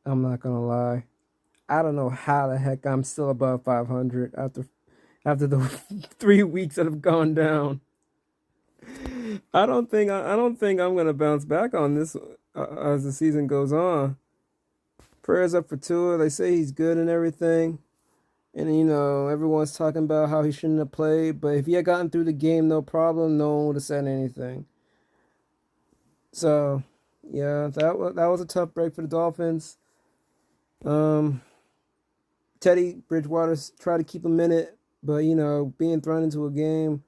I'm not gonna lie. I don't know how the heck I'm still above 500 after the 3 weeks that have gone down. I don't think I'm gonna bounce back on this as the season goes on. Prayers up for Tua. They say he's good and everything, and everyone's talking about how he shouldn't have played. But if he had gotten through the game, no problem, no one would have said anything. So, yeah, that was a tough break for the Dolphins. Um, Teddy Bridgewater tried to keep him in it, but being thrown into a game,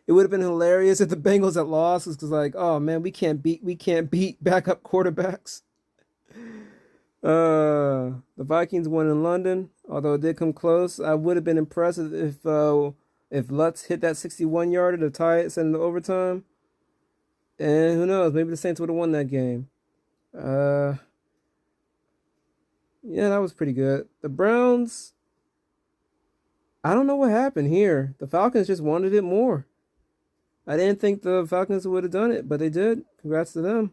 it would have been hilarious if the Bengals had lost. Because like, oh man, we can't beat backup quarterbacks. The Vikings won in London, although it did come close. I would have been impressed if Lutz hit that 61 yarder to tie it, send it to overtime. And who knows, maybe the Saints would have won that game. Uh, yeah, that was pretty good. The Browns, I don't know what happened here. The Falcons just wanted it more. I didn't think the Falcons would have done it, but they did. Congrats to them.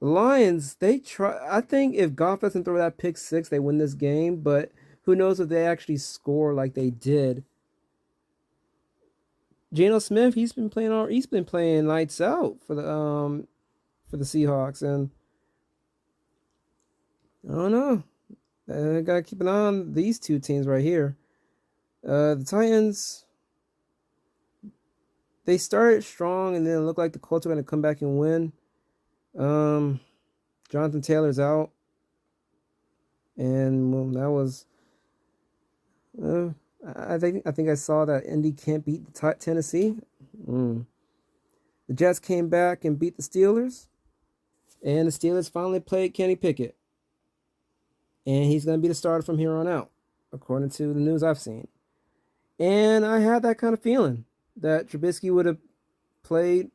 The Lions, they try. I think if Goff doesn't throw that pick six, they win this game. But who knows if they actually score like they did? Geno Smith, he's been playing lights out for the Seahawks, and I don't know. I gotta keep an eye on these two teams right here. The Titans, they started strong, and then it looked like the Colts were gonna come back and win. Um, Jonathan Taylor's out, and well, that was. Uh, I think I saw that Indy can't beat Tennessee. Mm. The Jets came back and beat the Steelers, and the Steelers finally played Kenny Pickett, and he's going to be the starter from here on out, according to the news I've seen. And I had that kind of feeling that Trubisky would have played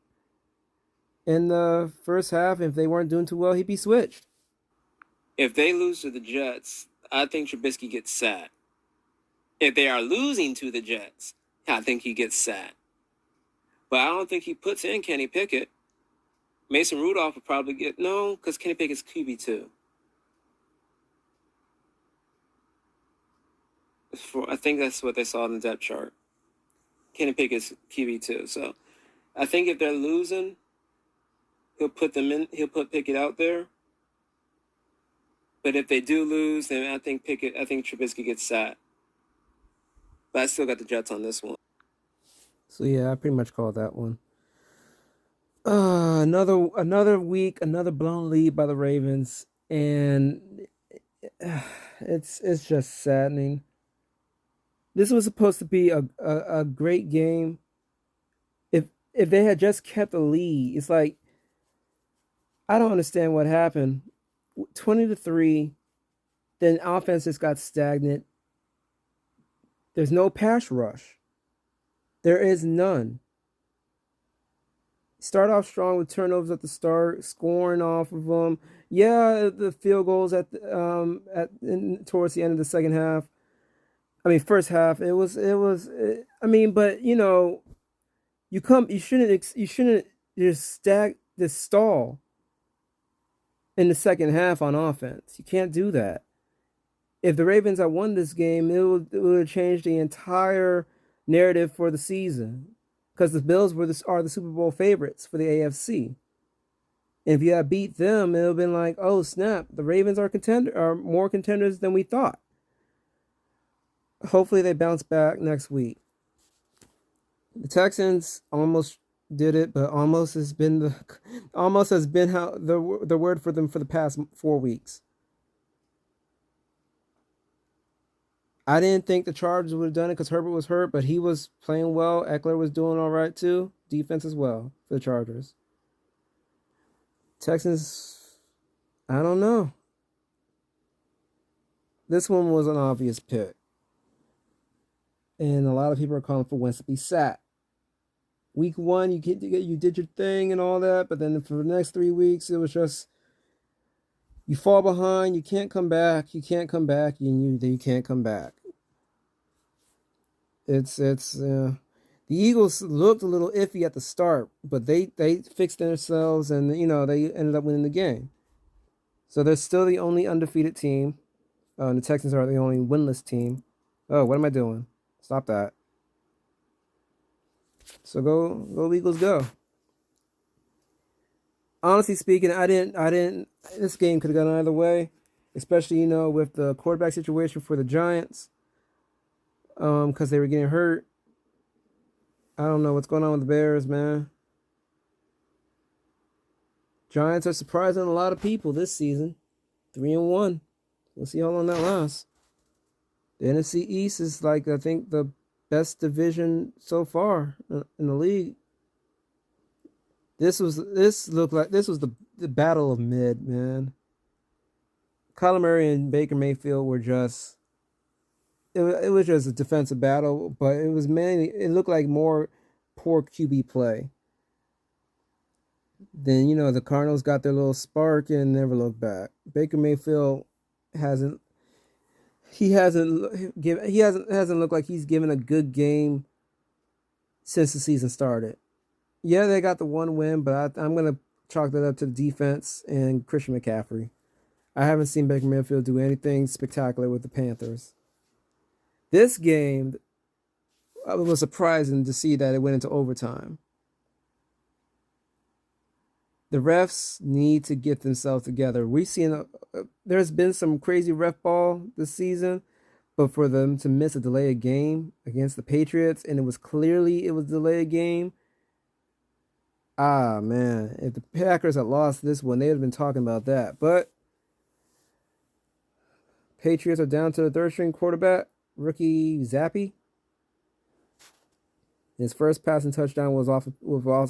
in the first half. If they weren't doing too well, he'd be switched. If they lose to the Jets, I think Trubisky gets sat. If they are losing to the Jets, I think he gets sat. But I don't think he puts in Kenny Pickett. Mason Rudolph will probably get no, because Kenny Pickett's QB2. I think that's what they saw in the depth chart. Kenny Pickett's QB2. So I think if they're losing, he'll put them in. He'll put Pickett out there. But if they do lose, then I think Trubisky gets sat. But I still got the Jets on this one. So yeah, I pretty much called that one. Another week, another blown lead by the Ravens, and it's just saddening. This was supposed to be a great game. If they had just kept the lead, it's like I don't understand what happened. 20-3, then offense just got stagnant. There's no pass rush. There is none. Start off strong with turnovers at the start, scoring off of them. Yeah, the field goals towards the end of the second half. I mean, first half. I mean, but you shouldn't just stall in the second half on offense. You can't do that. If the Ravens had won this game, it would have changed the entire narrative for the season, because the Bills are the Super Bowl favorites for the AFC. And if you had beat them, it would have been like, oh snap, the Ravens are more contenders than we thought. Hopefully they bounce back next week. The Texans almost did it, but almost has been how the word for them for the past 4 weeks. I didn't think the Chargers would have done it because Herbert was hurt, but he was playing well. Eckler was doing all right too. Defense as well for the Chargers. Texans, I don't know. This one was an obvious pick. And a lot of people are calling for Wentz to be sat. Week 1, you did your thing and all that, but then for the next 3 weeks, it was just you fall behind, you can't come back, you can't come back, and you can't come back. The Eagles looked a little iffy at the start, but they fixed themselves, and they ended up winning the game. So they're still the only undefeated team. And the Texans are the only winless team. Oh, what am I doing? Stop that. So go Eagles, go. Honestly speaking, I didn't. This game could have gone either way, especially with the quarterback situation for the Giants, because they were getting hurt. I don't know what's going on with the Bears, man. Giants are surprising a lot of people this season. 3-1. We'll see how long that lasts. The NFC East is I think the best division so far in the league. This looked like this was the battle of mid, man. Kyler Murray and Baker Mayfield were just it was just a defensive battle, but it looked like more poor QB play. Then the Cardinals got their little spark and never looked back. Baker Mayfield hasn't looked like he's given a good game since the season started. Yeah, they got the one win, but I'm gonna chalk that up to the defense and Christian McCaffrey. I haven't seen Baker Mayfield do anything spectacular with the Panthers. This game, it was surprising to see that it went into overtime. The refs need to get themselves together. We've seen there's been some crazy ref ball this season, but for them to miss a delayed game against the Patriots, and it was a delayed game. Ah, man, if the Packers had lost this one, they'd have been talking about that. But Patriots are down to the third string quarterback, rookie Zappe. His first passing touchdown was also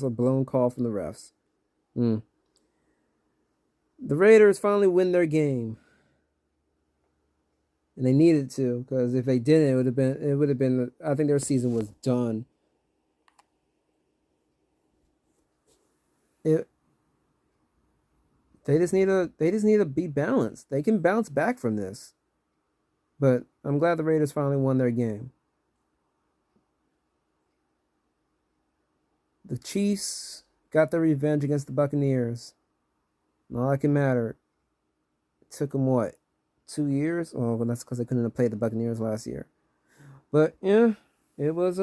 a blown call from the refs. The Raiders finally win their game. And they needed to, because if they didn't, it would have been I think their season was done. They just need to be balanced. They can bounce back from this. But I'm glad the Raiders finally won their game. The Chiefs got their revenge against the Buccaneers. And all that can matter. It took them what? 2 years? Oh, well, that's because they couldn't have played the Buccaneers last year. But yeah, it was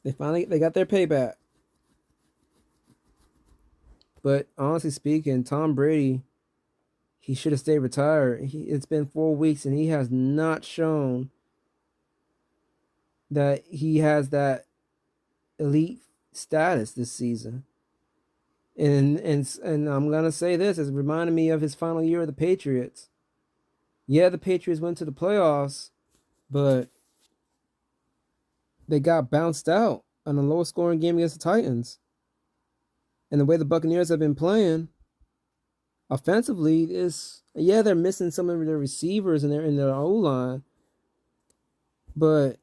they got their payback. But honestly speaking, Tom Brady, he should have stayed retired. It's been 4 weeks and he has not shown that he has that elite status this season. And I'm gonna say this, it's reminding me of his final year of the Patriots. Yeah, the Patriots went to the playoffs, but they got bounced out on a low scoring game against the Titans. And the way the Buccaneers have been playing offensively they're missing some of their receivers and they're in their O-line. But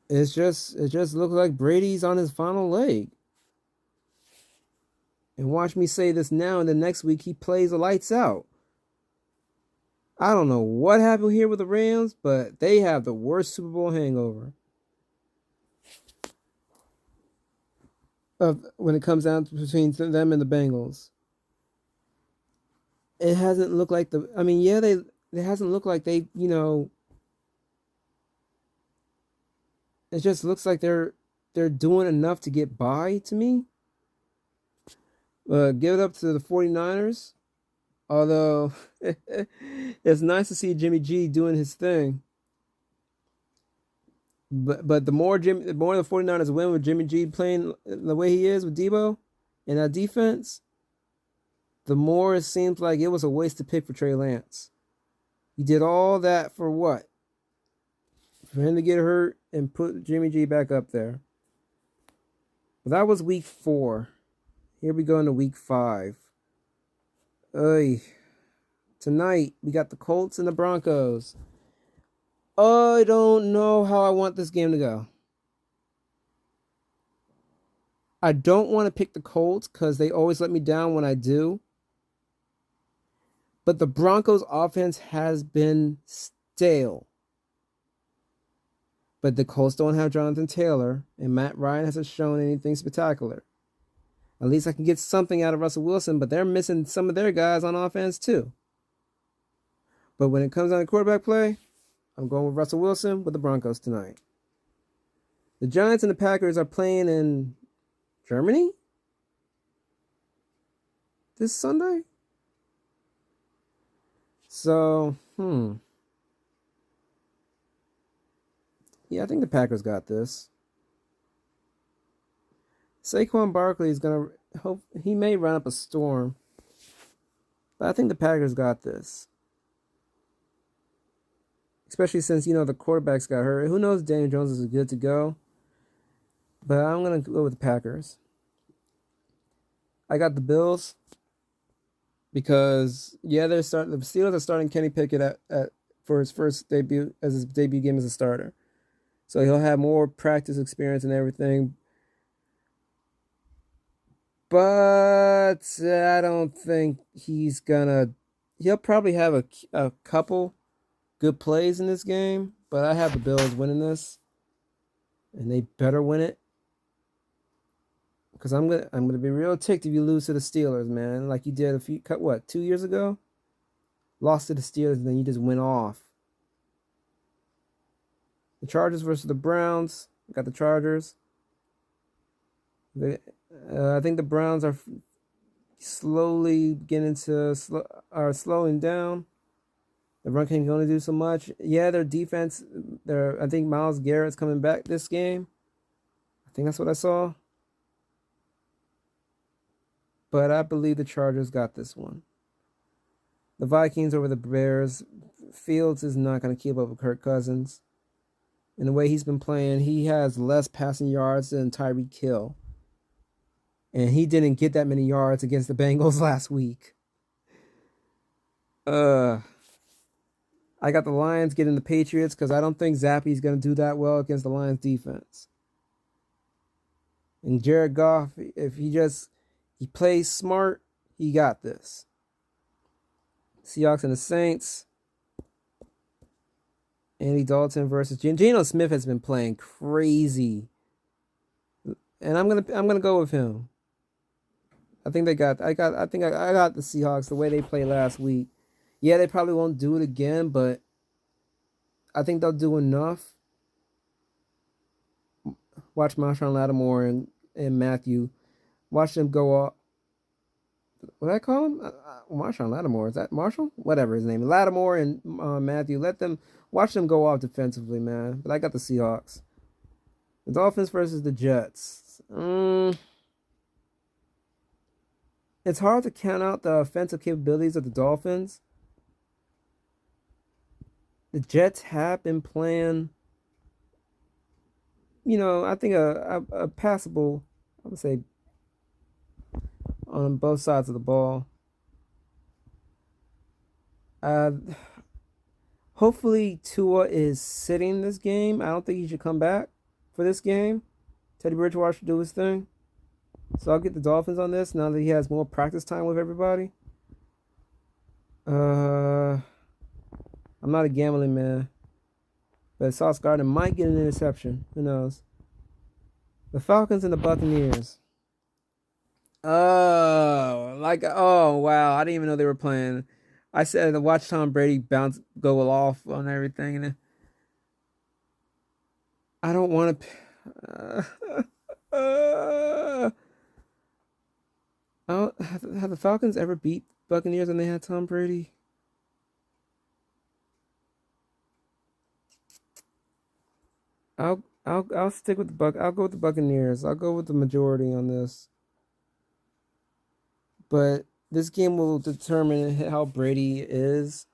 it just looks like Brady's on his final leg. And watch me say this now, and the next week he plays the lights out. I don't know what happened here with the Rams, but they have the worst Super Bowl hangover. When it comes down between them and the Bengals. It hasn't looked like it hasn't looked like they, it just looks like they're doing enough to get by to me. Give it up to the 49ers. Although it's nice to see Jimmy G doing his thing. But the more the 49ers win with Jimmy G playing the way he is with Debo and that defense, the more it seems like it was a waste to pick for Trey Lance. He did all that for what? For him to get hurt and put Jimmy G back up there. But that was week 4. Here we go into week 5. Tonight, we got the Colts and the Broncos. I don't know how I want this game to go. I don't want to pick the Colts because they always let me down when I do. But the Broncos' offense has been stale. But the Colts don't have Jonathan Taylor, and Matt Ryan hasn't shown anything spectacular. At least I can get something out of Russell Wilson, but they're missing some of their guys on offense too. But when it comes down to quarterback play, I'm going with Russell Wilson with the Broncos tonight. The Giants and the Packers are playing in Germany this Sunday. So, yeah, I think the Packers got this. Saquon Barkley is gonna hope he may run up a storm, but I think the Packers got this. Especially since the quarterbacks got hurt. Who knows? Daniel Jones is good to go, but I'm gonna go with the Packers. I got the Bills because the Steelers are starting Kenny Pickett at for his first debut as his debut game as a starter, so he'll have more practice experience and everything. But I don't think he's gonna. He'll probably have a couple good plays in this game, but I have the Bills winning this, and they better win it. Because I'm gonna be real ticked if you lose to the Steelers, man. Like you did 2 years ago? Lost to the Steelers and then you just went off. The Chargers versus the Browns. Got the Chargers. I think the Browns are slowly are slowing down. The run can only do so much. Yeah, their defense. I think Myles Garrett's coming back this game. I think that's what I saw. But I believe the Chargers got this one. The Vikings over the Bears. Fields is not going to keep up with Kirk Cousins. And the way he's been playing, he has less passing yards than Tyreek Hill. And he didn't get that many yards against the Bengals last week. I got the Lions getting the Patriots because I don't think Zappy's going to do that well against the Lions defense. And Jared Goff, if he plays smart, he got this. Seahawks and the Saints. Andy Dalton versus Geno Smith has been playing crazy. And I'm gonna go with him. I think I got the Seahawks the way they played last week. Yeah, they probably won't do it again, but I think they'll do enough. Watch Marshawn Lattimore and Matthew. Watch them go off. What did I call him? Marshawn Lattimore. Is that Marshall? Whatever his name is. Lattimore and Matthew. Watch them go off defensively, man. But I got the Seahawks. The Dolphins versus the Jets. It's hard to count out the offensive capabilities of the Dolphins. The Jets have been playing, I think a passable, I would say, on both sides of the ball. Hopefully Tua is sitting this game. I don't think he should come back for this game. Teddy Bridgewater should do his thing. So I'll get the Dolphins on this now that he has more practice time with everybody. I'm not a gambling man, but Sauce Gardner might get an interception. Who knows? The Falcons and the Buccaneers. Oh wow! I didn't even know they were playing. I said to watch Tom Brady go off on everything, and I don't want to. Have the Falcons ever beat Buccaneers when they had Tom Brady? I'll stick with I'll go with the Buccaneers. I'll go with the majority on this. But this game will determine how Brady is.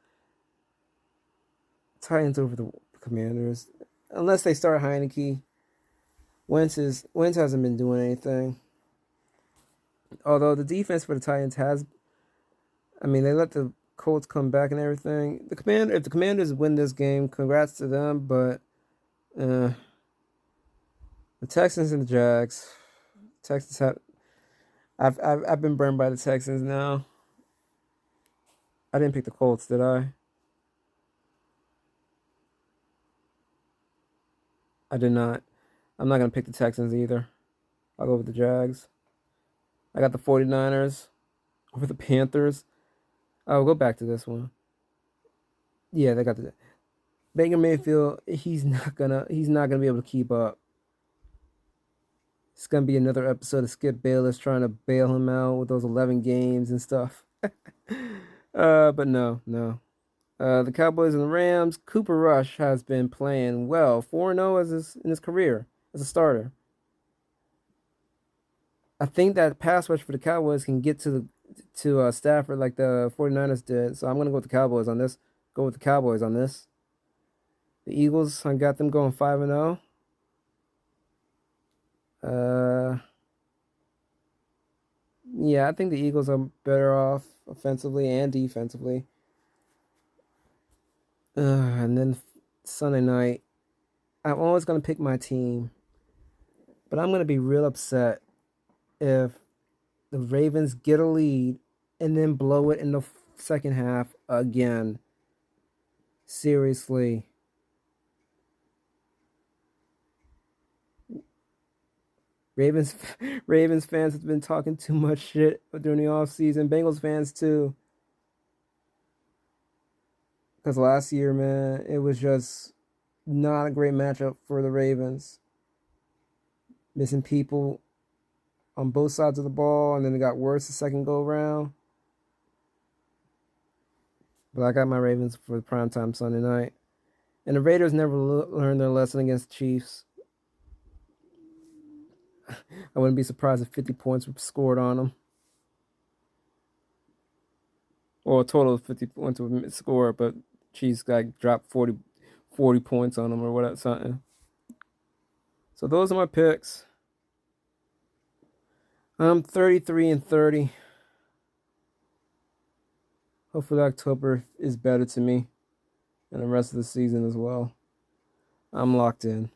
Titans over the Commanders, unless they start Heineke. Wentz hasn't been doing anything. Although the defense for the Titans they let the Colts come back and everything. If the Commanders win this game, congrats to them. But the Texans and the Jags. Texans have. I've been burned by the Texans now. I didn't pick the Colts, did I? I did not. I'm not gonna pick the Texans either. I'll go with the Jags. I got the 49ers over the Panthers. I'll go back to this one. Yeah, they got the Baker Mayfield. He's not gonna be able to keep up. It's gonna be another episode of Skip Bayless trying to bail him out with those 11 games and stuff. But no, no. The Cowboys and the Rams. Cooper Rush has been playing well, 4-0 in his career as a starter. I think that pass rush for the Cowboys can get to Stafford like the 49ers did. So I'm gonna go with the Cowboys on this. Go with the Cowboys on this. The Eagles, I got them going 5-0. Uh, yeah, I think the Eagles are better off offensively and defensively. And then Sunday night, I'm always gonna pick my team, but I'm gonna be real upset if the Ravens get a lead and then blow it in the second half again. Seriously. Ravens Ravens fans have been talking too much shit during the offseason. Bengals fans too. Because last year, man, it was just not a great matchup for the Ravens. Missing people on both sides of the ball, and then it got worse the second go round. But I got my Ravens for the primetime Sunday night. And the Raiders never learned their lesson against the Chiefs. I wouldn't be surprised if 50 points were scored on them. Or a total of 50 points were scored, but Chiefs got dropped 40 points on them or whatever, something. So those are my picks. I'm 33-30. Hopefully October is better to me and the rest of the season as well. I'm locked in.